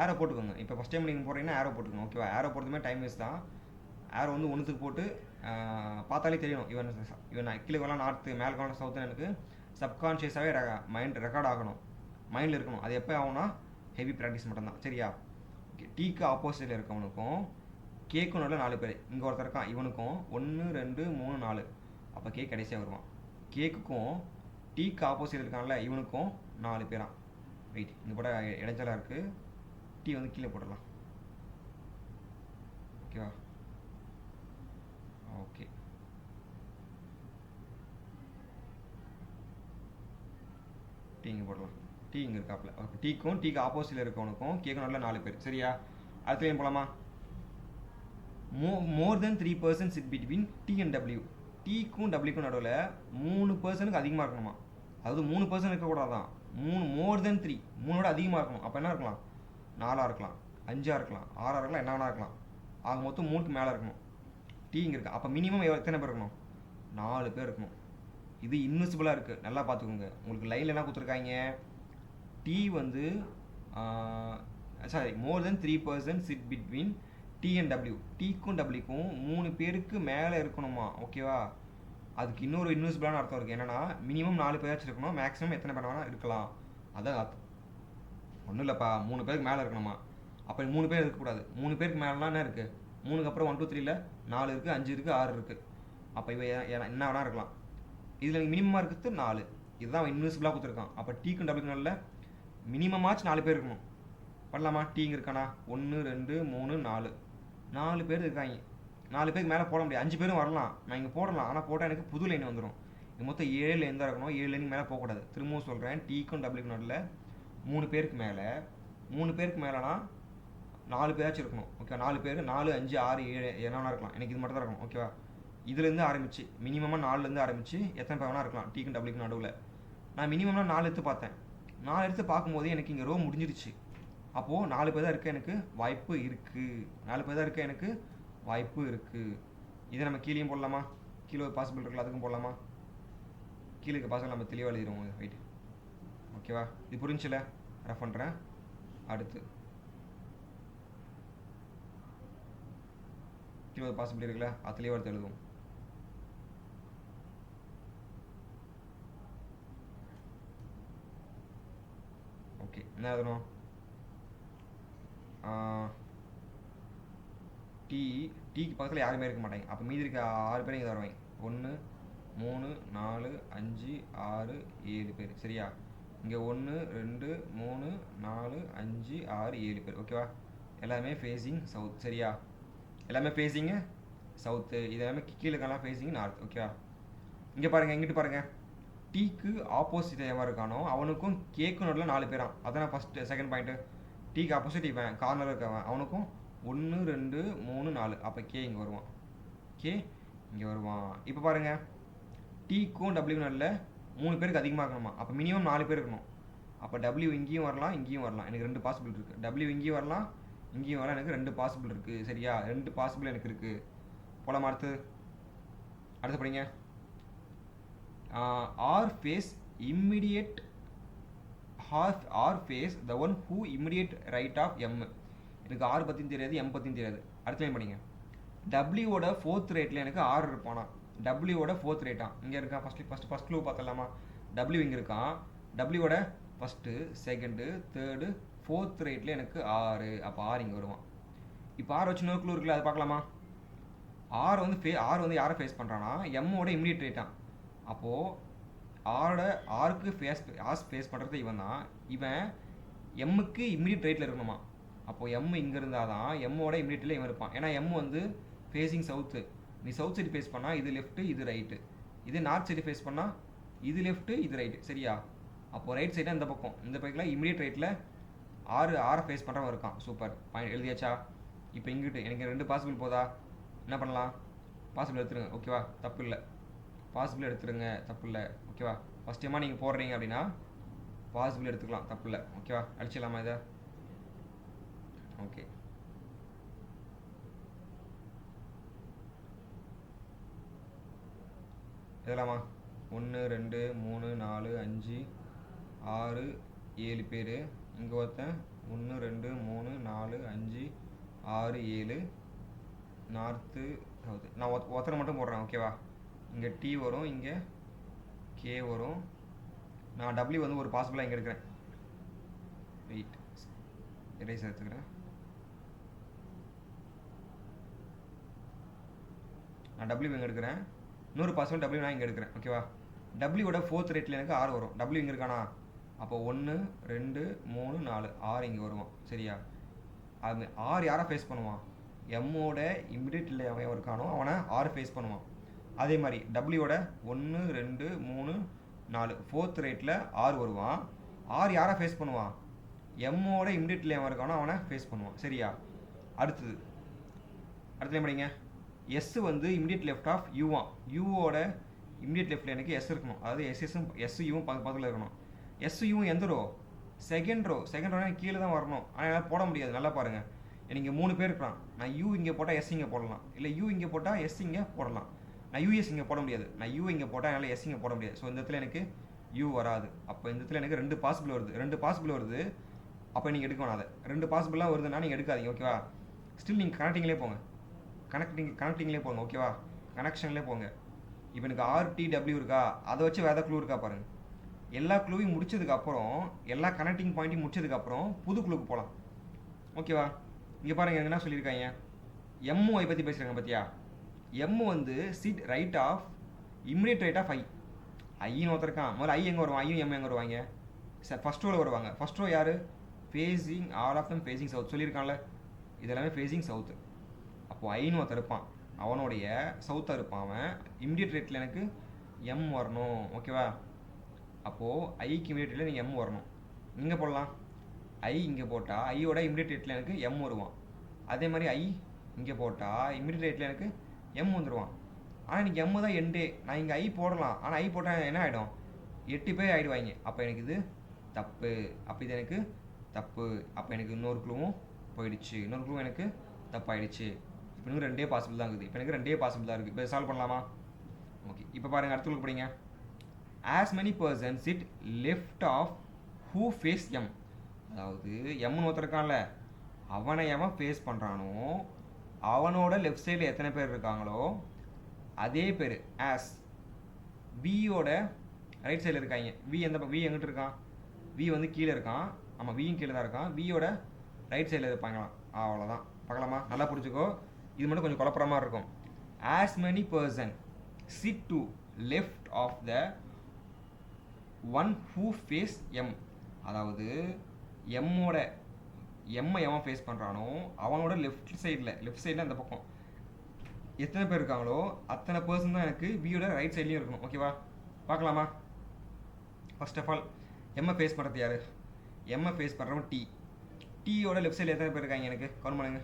ஆரோ போட்டுக்கோங்க. இப்போ ஃபஸ்ட் டைம் நீங்கள் போடுறீங்கன்னா ஆரோ போட்டுக்கோங்க. ஓகேவா? ஆரோ போடுறதுமே டைம் வேஸ்ட் தான். ஆரோ வந்து ஒன்றுத்துக்கு போட்டு பார்த்தாலே தெரியணும். இவன் கீழே வரலாம் நார்த்து, மேலே காணும் சவுத்துன்னு எனக்கு சப்கான்ஷியஸாகவே மைண்ட் ரெக்கார்ட் ஆகணும், மைண்டில் இருக்கணும். அது எப்போ ஆகும்னா ஹெவி ப்ராக்டிஸ் மட்டும்தான். சரியா? ஓகே, டீக்கு ஆப்போசிட்டில் இருக்கவனுக்கும் கேக்கும் நடுவில் 4 பேர். இங்கே ஒருத்தர் இருக்கான், இவனுக்கும் 1 2 3 4. அப்போ கேக் கடைசியாக வருவான். கேக்குக்கும் டீக்கு ஆப்போசிட் இருக்கான்ல, இவனுக்கும் 4 பேரான். வெயிட், இங்கே போட இடைஞ்சலாக இருக்குது. டீ வந்து கீழே போடலாம். ஓகேவா? ஓகே, டீ இங்கே போடலாம். டீ இங்கே இருக்காப்புல. ஓகே, டீக்கு ஆப்போசிட்டில் இருக்கவனுக்கும் கேக்கும் நடுவில் 4 பேர். சரியா? அடுத்த லைன் போகலாமா? more than 3 persons sit between T and W. டீக்கும் டபிள்யூக்கும் நடுவில் 3 பர்சனுக்கு அதிகமாக இருக்கணுமா? அதாவது 3 பர்சன் இருக்கக்கூடாதான், 3 more than 3, 3ஓட அதிகமாக இருக்கணும். அப்போ என்ன இருக்கலாம்? 4 இருக்கலாம், 5 இருக்கலாம், 6 இருக்கலாம், என்ன வேணா இருக்கலாம். ஆக மொத்தம் 3க்கு மேலே இருக்கணும். டீ இங்கே இருக்குது. அப்போ மினிமம் எத்தனை பேர் இருக்கணும்? 4 பேர் இருக்கணும். இது இன்விசிபிளாக இருக்குது, நல்லா பார்த்துக்கோங்க. உங்களுக்கு லைனில் என்ன கொடுத்துருக்காங்க? டீ வந்து more than 3 person sit between T and W. டீக்கும் டபிள்யூக்கும் 3 பேருக்கு மேலே இருக்கணுமா? ஓகேவா? அதுக்கு இன்னொரு இன்விசிபிளான அர்த்தம் இருக்குது. என்னென்னா மினிமம் 4 பேராச்சும் இருக்கணும், மேக்ஸிமம் எத்தனை பேர் வேணால் இருக்கலாம். அதான் அர்த்தம். ஒன்றும் இல்லைப்பா, 3 பேருக்கு மேலே இருக்கணுமா? அப்போ 3 பேர் இருக்கக்கூடாது. 3 பேருக்கு மேலாம் என்ன இருக்குது? 3க்கு அப்புறம் 1 2 3ல் 4 இருக்குது, 5 இருக்குது, 6 இருக்குது. அப்போ இவ என்ன வேணா இருக்கலாம். இதில் மினிமமாக இருக்கிறது 4. இதுதான் இன்விசிபிளாக கொடுத்துருக்கான். அப்போ டீக்கும் டபிள்யூக்கு நல்ல மினிமமாச்சு 4 பேர் இருக்கணும். பண்ணலாமா? டீங்க இருக்கானா? 1 2 3 4 4 பேர் இருக்காங்க. 4 பேருக்கு மேலே போட முடியாது. 5 பேரும் வரலாம், நான் இங்கே போடலாம். ஆனால் போட்டால் எனக்கு புது லைன் வந்துடும். இது மொத்தம் 7 லைன் தான் இருக்கணும். 7 லைனுக்கு மேலே போகக்கூடாது. திரும்பவும் சொல்கிறேன், டீக்கும் டபிள்யூக்கு நடுவில் 3 பேருக்கு மேலேனா 4 பேராச்சும் இருக்கணும். ஓகே, 4 பேர் 4 5 6 7 என்ன இருக்கலாம். எனக்கு இது மட்டும் தான் இருக்கணும். ஓகேவா? இதுலேருந்து ஆரம்பிச்சு மினிமமாக 4லேருந்து ஆரம்பிச்சு எத்தனை பேர் வேணா இருக்கலாம் டீக்கும் டபிள்யூக்கு நடுவில். நான் மினிமம்னா 4 எடுத்து பார்த்தேன். 4 எடுத்து பார்க்கும்போது எனக்கு இங்கே ரோ முடிஞ்சிருச்சு. அப்போது 4 பேர் தான் இருக்க எனக்கு வாய்ப்பு இருக்குது. இதை நம்ம கீழேயும் போடலாமா? கீழே ஒரு பாசிபிள் இருக்குல்ல, அதுக்கும் போடலாமா? கீழே இருக்க பாசிபிள் நம்ம தெளிவாக எழுதிடுவோம். ரைட், ஓகேவா? இது புரிஞ்சில்ல? ரெஃப் பண்ணுறேன். அடுத்து கீழே ஒரு பாசிபிள் இருக்குல்ல, அது தெளிவாக எடுத்து எழுதுவோம். ஓகே, என்ன எழுதணும்? டீக்கு பக்கத்தில் யாருமே இருக்க மாட்டாங்க. அப்போ மீதி இருக்க 6 பேரும் இங்கே வருவாங்க. 1 3 4 5 6 7 பேர். சரியா? இங்கே 1 2 3 4 5 6 7 பேர். ஓகேவா? எல்லாமே ஃபேஸிங் சவுத். சரியா? எல்லாமே ஃபேஸிங்கு சவுத்து. இது எல்லாமே கீழே இருக்கலாம் ஃபேஸிங் நார்த். ஓகேவா? இங்கே பாருங்கள், இங்கிட்டு பாருங்கள். டீக்கு ஆப்போசிட் எவன் இருக்கானோ அவனுக்கும் கேக்கும் நடுவில் 4 பேரான். அதான் ஃபஸ்ட்டு செகண்ட் பாயிண்ட்டு. டீக்கு ஆப்போசிட் இவன் கார்னர் இருக்கவன், அவனுக்கும் 1 2 3 4. அப்போ கே இங்கே வருவான். கே இங்கே வருவான். இப்போ பாருங்கள், டீக்கும் டபிள்யூ நல்ல 3 பேருக்கு அதிகமாக இருக்கணுமா, அப்போ மினிமம் 4 பேர் இருக்கணும். அப்போ டபிள்யூ இங்கேயும் வரலாம், இங்கேயும் வரலாம். எனக்கு 2 பாசிபிள் இருக்குது. டபிள்யூ இங்கேயும் வரலாம், இங்கேயும் வரலாம். எனக்கு 2 பாசிபிள் இருக்குது. சரியா, 2 பாசிபிள் எனக்கு இருக்குது. போலாமா? அடுத்து படிங்க. R face immediate R face the one who immediate right of M. எனக்கு ஆர் பற்றியும் தெரியாது, எம் பற்றியும் தெரியாது. அடுத்த லைன் படிங்க. டபிள்யூவோட 4th ரேட்டில் எனக்கு ஆர் இருப்பானா. டபிள்யூவோட 4th ரேட்டான் இங்கே இருக்கான். First clue பார்த்தலாமா. டபிள்யூ இங்கே இருக்கான். டபிள்யூவோட ஃபஸ்ட்டு, செகண்டு, தேர்டு, 4th ரேட்டில் எனக்கு ஆறு. அப்போ ஆர் இங்கே வருவான். இப்போ ஆர் வச்சு இன்னொரு க்ளூ இருக்குல்ல, அது பார்க்கலாமா. ஆர் வந்து யாரை ஃபேஸ் பண்ணுறான்னா எம்மோட இம்மிடியேட் ரேட்டான். அப்போது ஆருக்கு ஃபேஸ் பண்ணுறது இவன் தான். இவன் எம்முக்கு இம்மிடியேட் ரேட்டில் இருக்கணுமா. அப்போது எம் இங்கே இருந்தால் தான் எம்மோட இம்மிடியேட்டில் இவன் இருப்பான். ஏன்னா எம் வந்து ஃபேஸிங் சவுத்து. நீ சவுத் சைடு ஃபேஸ் பண்ணால் இது லெஃப்ட்டு, இது ரைட்டு. இது நார்த் சைடு ஃபேஸ் பண்ணால் இது லெஃப்ட்டு, இது ரைட்டு. சரியா, அப்போது ரைட் சைடாக இந்த பக்கத்தில் இம்மிடியேட் ரைட்டில் ஆரை ஃபேஸ் பண்ணுறவன் இருக்கான். சூப்பர், பாயிண்ட் எழுதியாச்சா. இப்போ இங்கிட்டு எனக்கு 2 பாசிபிள் போதா, என்ன பண்ணலாம், பாசிபிள் எடுத்துருங்க. ஓகேவா, தப்பு இல்லை. பாசிபிள் எடுத்துருங்க, தப்பு இல்லை. ஓகேவா, ஃபஸ்ட் டைமாக நீங்கள் போடுறீங்க அப்படின்னா பாசிபிள் எடுத்துக்கலாம், தப்பு இல்லை. ஓகேவா, அடிச்சிடலாமா இதை. ஓகே, இதெல்லாமா 1 2 3 4 5 6 7 பேர். இங்கே ஒருத்தன் 1 2 3 4 5 6 7 நார்த்து சவுத்து. நான் ஒருத்தரை மட்டும் போடுறேன். ஓகேவா, இங்கே டி வரும், இங்கே கே வரும். நான் டபிள்யூ வந்து ஒரு பாசிபிளாக இங்கே எடுக்கிறேன். வெயிட், எரேசர் எடுத்துக்கிறேன். நான் டபிள்யூ இங்கே எடுக்கிறேன். இன்னொரு பாசிபிள் டபிள்யூ நான் இங்கே எடுக்கிறேன். ஓகேவா, டபிள்யூவோட 4th ரேட்டில் எனக்கு ஆறு வரும். டபிள்யூ இங்கே இருக்கானா, அப்போ 1 2 3 4 ஆறு இங்கே வருவான். சரியா, அது ஆறு யாரை ஃபேஸ் பண்ணுவான், எம்மோட இம்மிடியேட்டில் அவன் இருக்கானோ அவனை ஆறு ஃபேஸ் பண்ணுவான். அதே மாதிரி டபிள்யூவோட 1 2 3 4 4th ரேட்டில் ஆறு வருவான். ஆறு யாரை ஃபேஸ் பண்ணுவான், எம்மோட இம்மிடியேட்டில் அவன் இருக்கானோ அவனை ஃபேஸ் பண்ணுவான். சரியா, அடுத்தது படிங்க. எஸ் வந்து immediate left of yuan. யூவோட immediate லெஃப்ட்டில் எனக்கு எஸ் இருக்கணும். அதாவது எஸ்யூவும் பக்கத்தில் இருக்கணும். எஸ்யூவும் எந்த ரோ, செகண்ட் ரோ எனக்கு கீழே தான் வரணும். ஆனால் என்னால் போட முடியாது. நல்லா பாருங்கள், எனக்கு 3 பேர் இருக்கலாம். நான் யூ இங்கே போட்டால் எஸ் இங்கே போடலாம், இல்லை யூ இங்கே போட்டால் எஸ் இங்கே போடலாம். நான் யூஎஸ் இங்கே போட முடியாது. நான் யூ இங்கே போட்டால் என்னால் எஸ் இங்கே போட முடியாது. ஸோ இந்த இடத்துல எனக்கு யூ வராது. அப்போ இந்த இடத்துல எனக்கு 2 பாசிபிள் வருது. அப்போ நீங்கள் எடுக்கணும். அதை 2 பாசிபிளாக வருதுன்னா நீங்கள் எடுக்காதீங்க. ஓகேவா, ஸ்டில் நீங்கள் கனெக்டிங்லேயே போங்க. கனெக்டிங்லேயே போங்க. ஓகேவா, கனெக்ஷன்லேயே போங்க. இப்போ எனக்கு ஆர்டிடபிள்யூ இருக்கா, அதை வச்சு வேறு க்ளூ இருக்கா பாருங்கள். எல்லா க்ளூவையும் முடிச்சதுக்கப்புறம், எல்லா கனெக்டிங் பாயிண்ட்டையும் முடிச்சதுக்கப்புறம் புது க்ளூக்கு போகலாம். ஓகேவா, இங்கே பாருங்கள் என்ன சொல்லியிருக்காங்க, எம்ஓஐ பற்றி பேசுகிறாங்க பார்த்தியா. எம் வந்து sit right of immediate right of ஐன்னு ஒருத்தருக்கான். முதல்ல ஐ எங்கே வருவான், ஐயும் எம் எங்கே வருவாங்க, ஃபஸ்ட் ரோவில் வருவாங்க. ஃபஸ்ட் ரோ யார், facing all of them facing south சொல்லியிருக்கான்ல, இதெல்லாமே ஃபேஸிங் சவுத்து. அப்போது ஐன்னு ஒருத்தர் இருப்பான், அவனுடைய சவுத்தாக இருப்பான். அவன் இம்மிடியேட் ரேட்டில் எனக்கு எம் வரணும். ஓகேவா, அப்போது ஐக்கு இம்மிடியேட் ரேட்டில் நீங்கள் எம் வரணும். இங்கே போடலாம், ஐ இங்கே போட்டால் ஐயோட இம்மிடியேட் ரேட்டில் எனக்கு எம் வருவான். அதே மாதிரி ஐ இங்கே போட்டால் இம்மிடியேட் ரேட்டில் எனக்கு எம் வந்துடுவான். ஆனால் எனக்கு எம்மு தான் எண்டே. நான் இங்கே ஐ போடலாம், ஆனால் ஐ போட்டால் என்ன ஆகிடும், 8 பேர் ஆகிடுவாங்க. அப்போ எனக்கு இது தப்பு. அப்போ இது எனக்கு தப்பு. அப்போ எனக்கு இன்னொரு க்ளூவும் போயிடுச்சு, இன்னொரு க்ளூவும் எனக்கு தப்பாயிடுச்சு. இப்போ இன்னும் 2 பாசிபிள் தான் இருக்குது. இப்போ எனக்கு 2 பாசிபிள் தான் இருக்குது. இப்போ சால்வ் பண்ணலாமா. ஓகே, இப்போ பாருங்கள், அடுத்த க்ளூக்கு படிங்க. As many person sit left of who face M. அதாவது எம்னு ஒருத்தருக்கான்ல, அவனை எவன் ஃபேஸ் பண்ணுறானோ அவனோட லெஃப்ட் சைடில் எத்தனை பேர் இருக்காங்களோ அதே பேர் ஆஸ் வியோட ரைட் சைடில் இருக்காங்க. வி எங்கிட்ட இருக்கான், வி வந்து கீழே இருக்கான். ஆமாம், வியும் கீழே தான் இருக்கான். வியோட ரைட் சைடில் இருப்பாங்களாம். அவ்வளோதான், பார்க்கலாமா. நல்லா புரிஞ்சுக்கோ, இது மட்டும் கொஞ்சம் குழப்பற மாதிரி இருக்கும். As many person sit to left of the one who face M. அதாவது எம்மோட எம்மை எவன் ஃபேஸ் பண்ணுறானோ அவனோட லெஃப்ட் சைடில் அந்த பக்கம் எத்தனை பேர் இருக்காங்களோ அத்தனை பர்சன் தான் எனக்கு வியோட ரைட் சைட்லேயும் இருக்கணும். ஓகேவா, பார்க்கலாமா. ஃபர்ஸ்ட் ஆஃப் ஆல் எம்மை ஃபேஸ் பண்ணுறது யார், எம்மை ஃபேஸ் பண்ணுறவன் டீயோட லெஃப்ட் சைடில் எத்தனை பேர் இருக்காங்க எனக்கு கவுண்ட் பண்ணுங்க.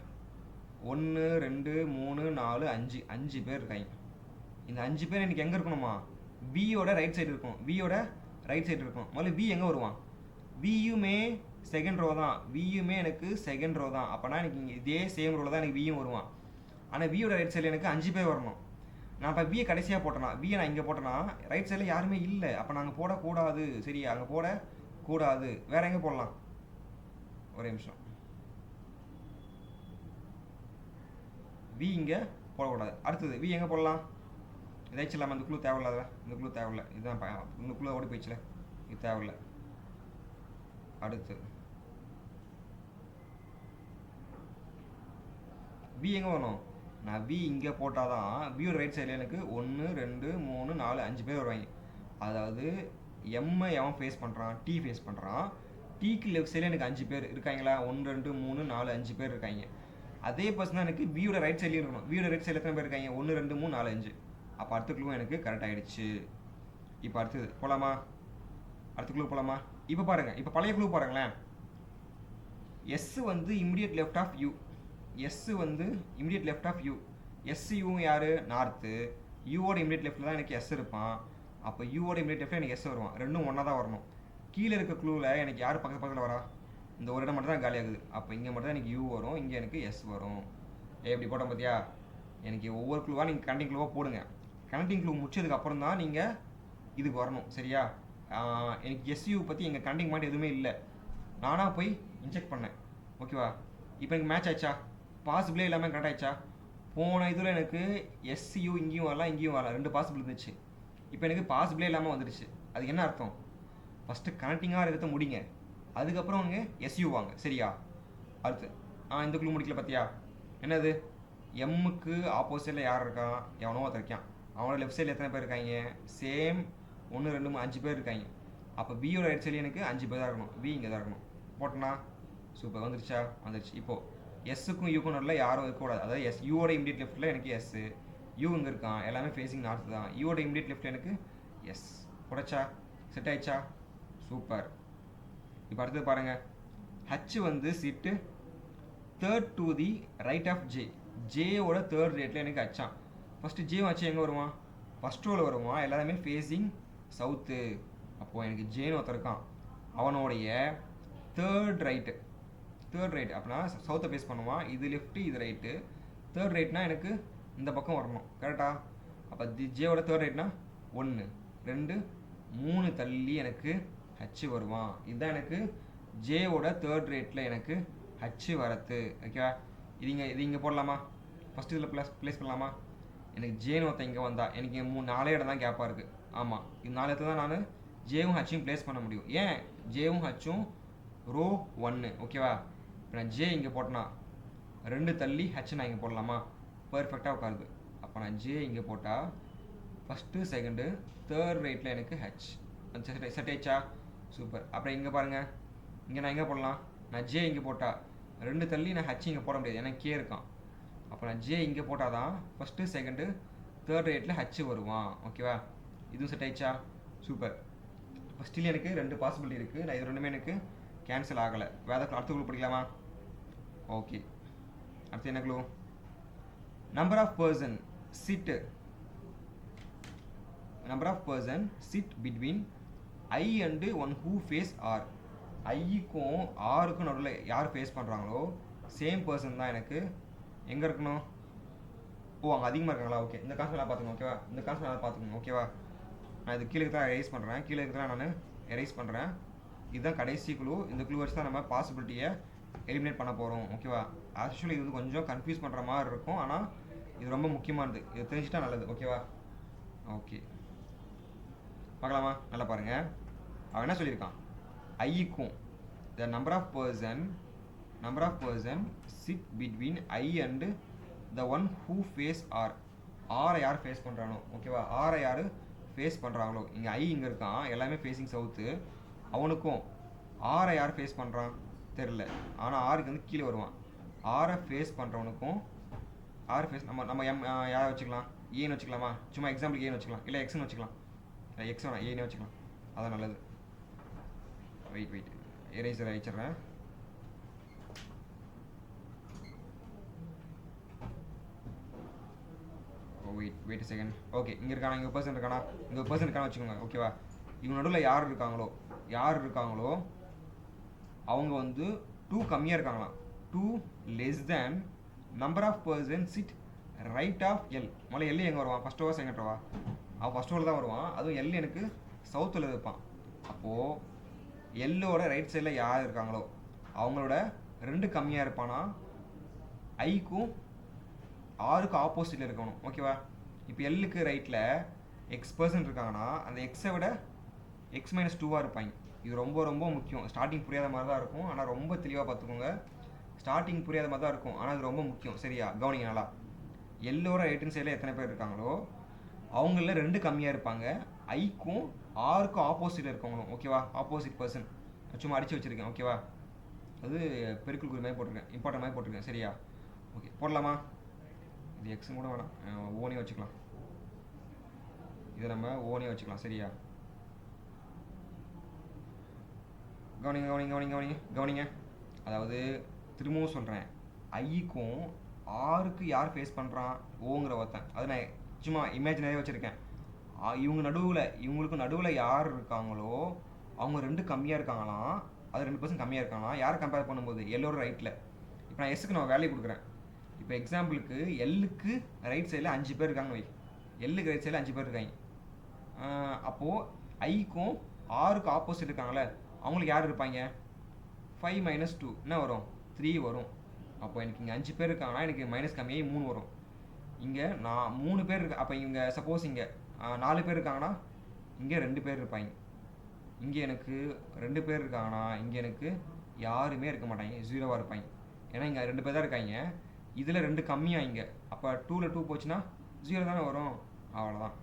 1 2 3 4 5 பேர் இருக்காங்க. இந்த 5 பேர் எனக்கு எங்கே இருக்கணுமா, வியோட ரைட் சைடு இருக்கும், வியோட ரைட் சைடு இருக்கும். முதல்ல வி எங்கே வருவான், வியுமே செகண்ட் ரோ தான், வியுமே எனக்கு செகண்ட் ரோ தான். அப்போனா எனக்கு இங்கே இதே சேம் ரோவில் தான் எனக்கு வியும் வருவான். ஆனால் வியோட ரைட் சைடில் எனக்கு 5 பேர் வரணும். நான் இப்போ வியை கடைசியாக போட்டேன்னா, வியை நான் இங்கே போட்டேன்னா ரைட் சைடில் யாருமே இல்லை, அப்போ நாங்கள் போடக்கூடாது. சரியா, அங்கே போடக்கூடாது. வேற எங்கே போடலாம், ஒரே நிமிஷம். வி இங்கே போடக்கூடாது. அடுத்தது வி எங்கே போடலாம், இதாச்சும் இல்லாமல் இந்த குழு தேவையில்லாத, இந்த குழு தேவையில்ல, இதுதான் இந்த குழு ஓடி போயிடுச்சுல, இது தேவையில்ல. அடுத்து வி எங்கே வரணும், நான் வி இங்கே போட்டால் தான் வியோட ரைட் சைடில் எனக்கு 1 2 3 4 5 பேர் வருவாங்க. அதாவது எம்ஐ எவன் ஃபேஸ் பண்ணுறான், டி ஃபேஸ் பண்ணுறான், டீக்கு லெஃப்ட் சைடில் எனக்கு 5 பேர் இருக்காங்களா, 1 2 3 4 5 பேர் இருக்காங்க. அதே பர்சன் தான் எனக்கு வியோட ரைட் சைட்லேயும் இருக்கணும். வியோட ரைட் சைடில் எத்தனை பேர் இருக்காங்க, 1 2 3 4 5. அப்போ அடுத்த குழுவும் எனக்கு கரெக்ட் ஆகிடுச்சு. இப்போ அடுத்தது போகலாமா, அடுத்த குழு போகலாமா. இப்போ பாருங்கள், இப்போ பழைய குழு பாருங்களேன். எஸ் வந்து immediate left of U, S வந்து immediate left of U. S U யார், நார்த்து. யூவோட இமிடியட் லெஃப்ட்டில் தான் எனக்கு எஸ் இருப்பான். அப்போ யூவோட இமிடியட் லெஃப்ட்டில் எனக்கு எஸ் வருவான். ரெண்டும் ஒன்றா தான் வரணும். கீழே இருக்க க்ளூவில் எனக்கு யார் பக்கத்தில் வரா, இந்த ஒரு இடம் மட்டும் தான் காலியாகுது. அப்போ இங்கே மட்டும் தான் எனக்கு யூ வரும், இங்கே எனக்கு எஸ் வரும். எப்படி போட்டோம் பார்த்தியா. எனக்கு ஒவ்வொரு க்ளூவாக நீங்கள் கனெக்டிங் க்ளூவாக போடுங்க. கனெக்டிங் க்ளூ முடிச்சதுக்கு அப்புறம் தான் நீங்கள் இதுக்கு வரணும். சரியா, எனக்கு எஸ்யூ பற்றி எங்கள் கனெக்டிங் மாதிரி எதுவுமே இல்லை, நானாக போய் இன்ஜெக்ட் பண்ணேன். ஓகேவா, இப்போ எனக்கு மேட்ச் ஆச்சா, பாசிபிளே இல்லாமல் கரெக்ட் ஆயிடுச்சா. போன இதில் எனக்கு எஸ்யூ இங்கேயும் வரலாம் இங்கேயும் வரலாம், 2 பாசிபிள் இருந்துச்சு. இப்போ எனக்கு பாசிபிளே இல்லாமல் வந்துடுச்சு. அது என்ன அர்த்தம், ஃபஸ்ட்டு கனெக்டிங்காக இருக்கிறத முடிங்க, அதுக்கப்புறம் அவங்க எஸ்யூ வாங்க. சரியா, அடுத்து இந்த குழு முடிக்கல பார்த்தியா. என்னது, எம்முக்கு ஆப்போசிட்டில் யார் இருக்கான், எவனோ ஒருத்தர் இருக்கான். அவனோட லெஃப்ட் சைடில் எத்தனை பேர் இருக்காங்க, சேம் 1 2 3 5 பேர் இருக்காங்க. அப்போ வியோட ரைட் சைடில் எனக்கு 5 பேர் தான் இருக்கணும், வி இங்கே தான் இருக்கணும். போட்டோன்னா சூப்பர், வந்துருச்சா, வந்துருச்சு. இப்போது எஸ்ஸுக்கும் யூக்கும் நடுவில் யாரும் இருக்கக்கூடாது. அதாவது எஸ் யூவோட இமிடியட் லெஃப்ட்டில் எனக்கு எஸ், யூ இங்கே இருக்கான், எல்லாமே ஃபேஸிங் நார்த்து தான். யூவோட இமிடியட் லெஃப்ட்டில் எனக்கு எஸ். போடச்சா, செட் ஆயிடுச்சா, சூப்பர். இப்போ அடுத்தது பாருங்கள், ஹச் வந்து sit third to the right of J. ஜேயோட தேர்ட் ரேட்டில் எனக்கு ஹச்சான். ஃபஸ்ட்டு ஜேவும் ஹச்சும் எங்கே வருவான், ஃபஸ்ட் ரோவில் வருவான், எல்லாருமே ஃபேஸிங் சவுத்து. அப்போது எனக்கு ஜேன்னு ஒருத்தர் இருக்கான், அவனுடைய தேர்ட் ரைட்டு அப்படின்னா சவுத்தை ஃபேஸ் பண்ணுவான். இது லெஃப்ட்டு இது ரைட்டு. தேர்ட் ரைட்னா எனக்கு இந்த பக்கம் வரணும், கரெக்டா. அப்போ ஜேவோட தேர்ட் ரைட்னா 1 2 3 தள்ளி எனக்கு ஹச் வருவான். இதுதான் எனக்கு ஜேவோட தேர்ட் ரேட்டில் எனக்கு ஹச் வரத்து. ஓகேவா, இது இங்கே போடலாமா, ஃபஸ்ட்டு இதில் ப்ளேஸ் பண்ணலாமா. எனக்கு ஜேன்னு ஒருத்தன் இங்கே வந்தால் எனக்கு 4 இடம் தான் கேப்பாக இருக்குது. ஆமாம், இது 4 இடத்துல தான் நான் ஜேவும் ஹச்சும் ப்ளேஸ் பண்ண முடியும். ஏன், ஜேவும் ஹச்சும் ரோ 1. ஓகேவா, இப்போ நான் ஜே இங்கே போட்டேன்னா 2 தள்ளி ஹச் நான் இங்கே போடலாமா, பர்ஃபெக்டாக உட்காருது. அப்போ நான் ஜே இங்கே போட்டால் ஃபஸ்ட்டு செகண்டு தேர்ட் ரைட்டில் எனக்கு ஹச் செட் ஆயிடுச்சா, சூப்பர். அப்புறம் இங்கே பாருங்கள், இங்கே நான் எங்கே போடலாம், நான் ஜே இங்கே போட்டால் 2 தள்ளி நான் ஹச் இங்கே போட முடியாது, எனக்கு கே இருக்கான். அப்போ நான் ஜே இங்கே போட்டால் தான் ஃபஸ்ட்டு செகண்டு தேர்ட் ரைட்டில் ஹச் வருவான். ஓகேவா, இதுவும் செட் ஆயிடுச்சா, சூப்பர். இப்போ ஸ்டில் எனக்கு 2 பாசிபிலிட்டி இருக்குது, நான் இது ரெண்டுமே எனக்கு கேன்சல் ஆகலை. வேறு அடுத்த குழு படிக்கலாமா. ஓகே, அடுத்து என்ன குழு, number of person sit between I and one who face R. ஐக்கும் ஆருக்கும் நடுவில் யார் ஃபேஸ் பண்ணுறாங்களோ சேம் பர்சன் தான் எனக்கு எங்கே இருக்கணும். அங்கே அதிகமாக இருக்காங்களா, ஓகே, இந்த கான்செப்ட் நான் பார்த்துக்கணும். ஓகேவா, இந்த கான்செப்ட் நான் பார்த்துக்கணும். ஓகேவா, நான் இது கீழே தான் எரேஸ் பண்ணுறேன், கீழே தான் நான் எரேஸ் பண்ணுறேன். இதுதான் கடைசி குழு. இந்த குழு வச்சு தான் நம்ம பாசிபிலிட்டியை எலிமினேட் பண்ண போகிறோம். ஓகேவா, ஆக்சுவலி இது வந்து கொஞ்சம் கன்ஃபியூஸ் பண்ணுற மாதிரி இருக்கும், ஆனால் இது ரொம்ப முக்கியமானது, இது தெரிஞ்சிட்டா நல்லது. ஓகேவா, ஓகே, பார்க்கலாமா. நல்லா பாருங்கள், அவன் என்ன சொல்லியிருக்கான், ஐக்கும் the number of person sit between I and the one who face R. ஆரை யார் ஃபேஸ் பண்ணுறானோ, ஓகேவா, ஆரை யார் ஃபேஸ் பண்ணுறாங்களோ, இங்கே ஐ இங்கே இருக்கான், எல்லாமே ஃபேஸிங் சவுத்து. அவனுக்கும் ஆரை யார் ஃபேஸ் பண்ணுறான் தெரில, ஆனால் ஆருக்கு வந்து கீழே வருவான். ஆரை ஃபேஸ் பண்ணுறவனுக்கும் ஆர் ஃபேஸ் நம்ம யாரை வச்சுக்கலாம், ஏன்னு வச்சுக்கலாமா, சும்மா எக்ஸாம்பிளுக்கு ஏன்னு வச்சுக்கலாம், இல்லை எக்ஸ்னு வச்சுக்கலாம், எக்ஸ் வேணாம் ஏன்னு வச்சுக்கலாம், அதான் நல்லது. வெயிட் எரேசர் அழிச்சிட்றேன். Wait second. ஓகே, இங்கே இருக்கானா, இங்கே பர்சன் இருக்கானா, இங்கே பர்சன் இருக்கானு வச்சுக்கோங்க. ஓகேவா? இவங்க நடுவில் யார் இருக்காங்களோ அவங்க வந்து 2 கம்மியாக இருக்காங்களாம். 2 less than number of person sit right of L. முதல்ல எல் எங்கே வருவான்? ஃபஸ்ட் ஓவர் செகண்ட் ஓவா? அவன் ஃபஸ்ட் ஓவர் தான் வருவான். அதுவும் எல் எனக்கு சவுத்தில் இருப்பான். அப்போது எல்லோட ரைட் சைடில் யார் இருக்காங்களோ அவங்களோட 2 கம்மியாக இருப்பானா ஐக்கும் ஆருக்கு ஆப்போசிட்டில் இருக்கணும். ஓகேவா? இப்போ எல்லுக்கு ரைட்டில் எக்ஸ் பர்சன்ட் இருக்காங்கன்னா அந்த எக்ஸை விட எக்ஸ் மைனஸ் 2வாக இருப்பாங்க. இது ரொம்ப ரொம்ப முக்கியம். ஸ்டார்டிங் புரியாத மாதிரி தான் இருக்கும், ஆனால் ரொம்ப தெளிவாக பார்த்துக்கோங்க. ஸ்டார்டிங் புரியாத மாதிரி தான் இருக்கும், ஆனால் அது ரொம்ப முக்கியம். சரியா? கவனிங்க நல்லா. எல்லோட ரைட் ஹேண்ட் சைடில் எத்தனை பேர் இருக்காங்களோ அவங்கள 2 கம்மியாக இருப்பாங்க. ஐக்கும் ஆருக்கும் ஆப்போசிட்டில் இருக்கவங்களும். ஓகேவா? ஆப்போசிட் பர்சன் சும்மா அடித்து வச்சுருக்கேன். ஓகேவா? அது பெருக்குள் குறி மாதிரி போட்டிருக்கேன், இம்பார்ட்டன் மாதிரி போட்டிருக்கேன். சரியா? ஓகே, போடலாமா? இது எக்ஸும் கூட வேணாம், ஓனே வச்சுக்கலாம். இதை நம்ம ஓனே வச்சுக்கலாம். சரியா? கவனிங்க. அதாவது திரும்பவும் சொல்கிறேன், ஐக்கும் ஆருக்கு யார் ஃபேஸ் பண்ணுறான்? ஓங்கிற ஒருத்தன். அது நான் சும்மா இமேஜினரியாக வச்சுருக்கேன். இவங்களுக்கு நடுவில் யார் இருக்காங்களோ அவங்க 2 கம்மியாக இருக்காங்களாம். அது 2% கம்மியாக இருக்காங்களாம். யாரை கம்பேர் பண்ணும்போது? எல்லோட ரைட்டில். இப்போ நான் எஸ்ஸுக்கு நான் வேல்யூ கொடுக்குறேன். இப்போ எக்ஸாம்பிளுக்கு எல்லுக்கு ரைட் சைடில் 5 பேர் இருக்காங்க வை. எல்லுக்கு ரைட் சைடில் 5 பேர் இருக்காங்க. அப்போது ஐக்கும் ஆருக்கு ஆப்போசிட் இருக்காங்களே அவங்களுக்கு யார் இருப்பாங்க? 5 - 2 என்ன வரும்? 3 வரும். அப்போ எனக்கு இங்கே 5 பேர் இருக்காங்கன்னா எனக்கு மைனஸ் கம்மியாகி 3 வரும். இங்கே நான் 3 பேர் இருக்கு. அப்போ இங்கே சப்போஸ் இங்கே 4 பேர் இருக்காங்கன்னா இங்கே 2 பேர் இருப்பாங்க. இங்கே எனக்கு 2 பேர் இருக்காங்கன்னா இங்கே எனக்கு யாருமே இருக்க மாட்டாங்க, 0வாக இருப்பாங்க. ஏன்னா இங்கே 2 பேர் தான் இருக்காங்க. இதில் 2 கம்மியாக இங்கே. அப்போ 2ல் 2 போச்சுன்னா 0 தானே வரும். அவ்வளோதான்.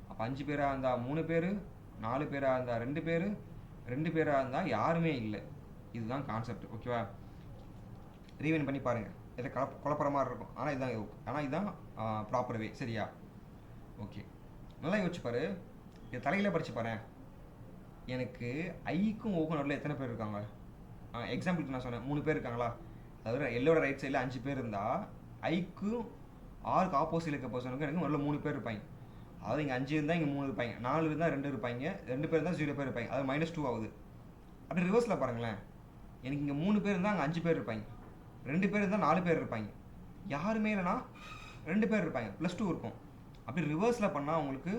அப்போ 5 பேராக இருந்தால் 3 பேர், 4 பேராக இருந்தால் 2 பேர், 2 பேராக இருந்தால் யாருமே இல்லை. இதுதான் கான்செப்ட். ஓகேவா? ரீவைண்ட் பண்ணி பாருங்கள். இதை குழப்பற மாதிரி இருக்கும், ஆனால் இதுதான் ப்ராப்பர் வே. சரியா? ஓகே, நல்லா யோசிச்சு பாரு. இதை தலையில் படித்து பாரு. எனக்கு ஐக்கும் ஓக்கும் நடுவில் எத்தனை பேர் இருக்காங்க? எக்ஸாம்பிளுக்கு நான் சொன்னேன் 3 பேர் இருக்காங்களா? அதாவது எல்லோட ரைட் சைடில் 5 பேர் இருந்தால் ஐக்கும் ஆருக்கு ஆப்போசிட் இருக்க பர்சனுக்கு எனக்கு நடுவில் 3 பேர் இருப்பாங்க. அதாவது இங்கே 5 இருந்தால் இங்கே 3 இருப்பாங்க, 4 இருந்தால் 2 இருப்பாங்க, 2 பேர் இருந்தால் 0 பேர் இருப்பாங்க. அது -2 ஆகுது. அப்படி ரிவர்ஸில் பாருங்களேன். எனக்கு இங்கே 3 பேர் இருந்தால் அங்கே 5 பேர் இருப்பாங்க, 2 பேர் இருந்தால் 4 பேர் இருப்பாங்க, யாருமே இல்லைனா 2 பேர் இருப்பாங்க, +2 இருக்கும். அப்படி ரிவர்ஸில் பண்ணால் உங்களுக்கு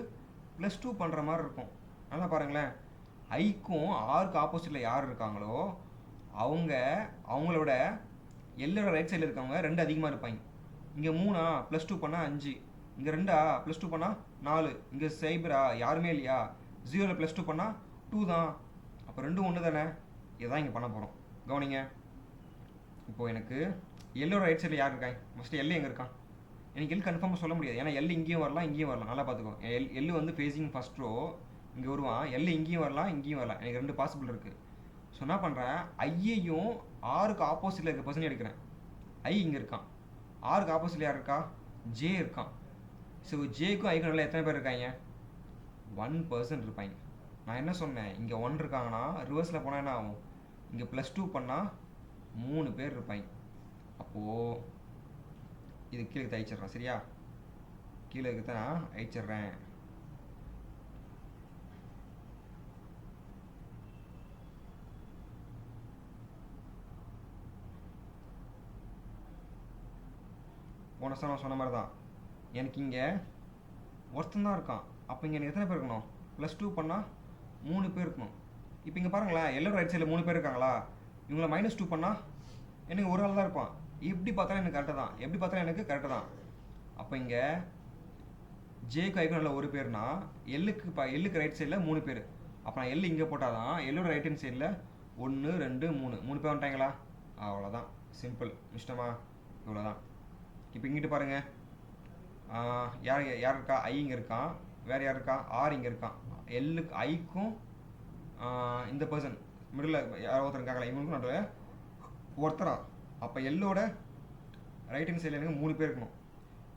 +2 பண்ணுற மாதிரி இருக்கும். நல்லா பாருங்களேன். ஐக்கும் ஆருக்கு ஆப்போசிட்டில் யார் இருக்காங்களோ அவங்களோட எல்லோட ரைட் சைடில் இருக்கவங்க 2 அதிகமாக இருப்பாங்க. இங்கே 3 +2 பண்ணால் 5, இங்கே 2 +2 பண்ணால் 4, இங்கே சைபரா யாருமே இல்லையா, 0ல் +2 பண்ணால் 2 தான். அப்போ 2 1 தானே. இதுதான் இங்கே பண்ண போகிறோம். கவனிங்க. இப்போது எனக்கு எல்லோட ரைட் சைடில் யார் இருக்காங்க? ஃபஸ்ட்டு எல் எங்கே இருக்கான்? எனக்கு எல் கன்ஃபார்மாக சொல்ல முடியாது, ஏன்னா எல் இங்கேயும் வரலாம் இங்கேயும் வரலாம். நல்லா பார்த்துக்கோ. எல் வந்து ஃபேஸிங் ஃபஸ்ட் ரோ இங்கே வருவான். எல் இங்கேயும் வரலாம் இங்கேயும் வரலாம். எனக்கு 2 பாசிபிள் இருக்குது. ஸோ என்ன பண்ணுறேன், ஐயையும் ஆருக்கு ஆப்போசிட்டில் இருக்க பர்சன் எடுக்கிறேன். ஐ இங்கே இருக்கான், ஆருக்கு ஆப்போசிட்டில் யார் இருக்கா? ஜே இருக்கான். ஸோ ஜேக்கும் ஐக்கும் நல்லா எத்தனை பேர் இருக்காங்க? 1% இருப்பாங்க. நான் என்ன சொன்னேன், இங்கே 1 இருக்காங்கன்னா ரிவர்ஸில் போனால் என்ன ஆகும்? இங்கே +2 பண்ணால் 3 பேர் இருப்பாங்க. அப்போது இது கீழே அழிச்சிட்றேன். சரியா? கீழே இருக்க நான் அழிச்சிட்றேன். போன சார் நான் சொன்ன மாதிரி தான். எனக்கு இங்கே ஒருத்தன் தான் இருக்கான். அப்போ இங்கே எனக்கு எத்தனை பேர் இருக்கணும்? +2 பண்ணால் 3 பேர் இருக்கணும். இப்போ இங்கே பாருங்களேன், எல்லோரும் ரைட் சைடில் 3 பேர் இருக்காங்களா? இவங்கள -2 பண்ணால் எனக்கு ஒரு ஆள் தான் இருப்பான். எப்படி பார்த்தாலும் எனக்கு கரெக்டு தான். அப்போ இங்கே ஜேக்கு ஐக்கும் நல்ல 1 பேர்னா எல்லுக்கு ரைட் சைடில் 3 பேர். அப்போ நான் எல் இங்கே போட்டால் தான் எல்லோட ரைட் ஹேண்ட் சைடில் 1 2 3 பேர் வந்துட்டாங்களா? அவ்வளோதான். சிம்பிள். இஷ்டமா? இவ்வளோதான். இப்போ இங்கிட்டு பாருங்கள், யார் இருக்கா? ஐ இங்கே இருக்கான். வேறு யார் இருக்கா? ஆர் இங்கே இருக்கான். ஐக்கும் இந்த பர்சன் மிடில் யாரோ ஒருத்தர் இருக்காங்களா, இவங்களுக்கும் நடுவில் ஒருத்தரா. அப்போ எல்லோட ரைட் ஹேண்ட் சைடில் எனக்கு 3 பேர் இருக்கணும்.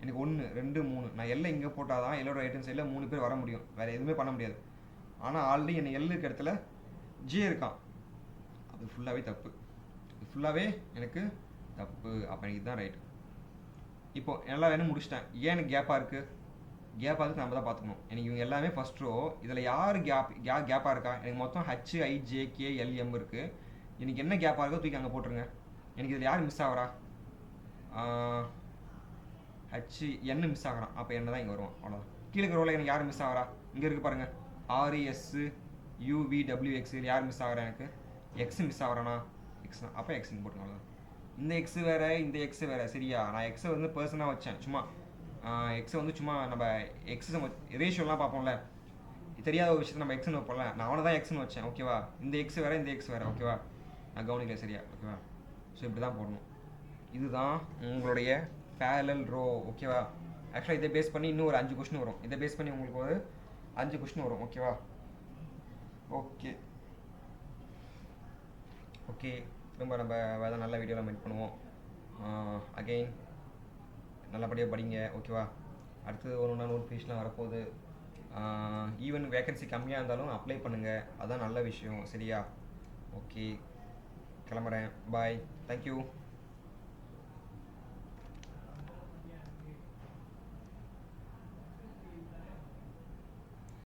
எனக்கு 1 2 3. நான் எல்லை இங்கே போட்டால் தான் எல்லோட ரைட் ஹேண்ட் சைடில் 3 பேர் வர முடியும், வேறு எதுவுமே பண்ண முடியாது. ஆனால் ஆல்ரெடி என்ன எல்லுக்கு இடத்துல ஜே இருக்கான். அது ஃபுல்லாகவே தப்பு. எனக்கு தப்பு. அப்போ எனக்கு இதுதான் ரைட்டு. இப்போது நல்லா வேணும் முடிச்சிட்டேன். ஏன் எனக்கு கேப்பாக இருக்குது? கேப் ஆகுது நம்ம தான் பார்த்துக்கணும். எனக்கு இவங்க எல்லாமே ஃபர்ஸ்ட் ரோ. இதில் யார் கேப்பாக இருக்கா? எனக்கு மொத்தம் HIJKLM இருக்குது. எனக்கு என்ன கேப்பாக இருக்கோ தூக்கி அங்கே போட்டுருங்க. எனக்கு இதில் யார் மிஸ் ஆகிறா? HN மிஸ் ஆகிறான். அப்போ என்ன தான் இங்கே வருவான். அவ்வளோதான். கீழே இருக்கிற ரோவில் எனக்கு யார் மிஸ் ஆகிறா? இங்கே இருக்குது பாருங்கள். RSUVWX யார் மிஸ் ஆகிறா? எனக்கு எக்ஸ் மிஸ் ஆகிறானா? எக்ஸ் தான். அப்போ எக்ஸ் போட்டுங்க. அவ்வளோதான். இந்த எக்ஸ் வேறு, இந்த எக்ஸ் வேறு. சரியா? நான் எக்ஸை வந்து பர்சனாக வச்சேன். சும்மா எக்ஸை வந்து சும்மா நம்ம எக்ஸ் ரேஷியோலாம் பார்ப்போம்ல, தெரியாத ஒரு விஷயத்தை நம்ம எக்ஸ்னு வைப்போம்ல, நான் அவனை தான் எக்ஸ்னு வச்சேன். ஓகேவா? இந்த எக்ஸ் வேறு, இந்த எக்ஸ் வேறு. ஓகேவா? நான் கவனிக்கல. சரியா? ஓகேவா? ஸோ இப்படி தான் போடணும். இதுதான் உங்களுடைய பேரலல் ரோ. ஓகேவா? ஆக்சுவலாக இதை பேஸ் பண்ணி இன்னும் ஒரு 5 கொஸ்டின் வரும். இதை பேஸ் பண்ணி உங்களுக்கு ஒரு 5 கொஸ்டின் வரும். ஓகேவா? ஓகே ஓகே திரும்ப நம்ம வேறு நல்ல வீடியோவில் மீட் பண்ணுவோம். அகெயின் நல்லபடியாக படிங்க. ஓகேவா? அடுத்தது ஒன்று நோட்டிஃபிகேஷன்லாம் வரப்போகுது. ஈவன் வேகன்சி கம்மியாக இருந்தாலும் அப்ளை பண்ணுங்கள். அதுதான் நல்ல விஷயம். சரியா? ஓகே, கிளம்புறேன். பாய். தேங்க்யூ.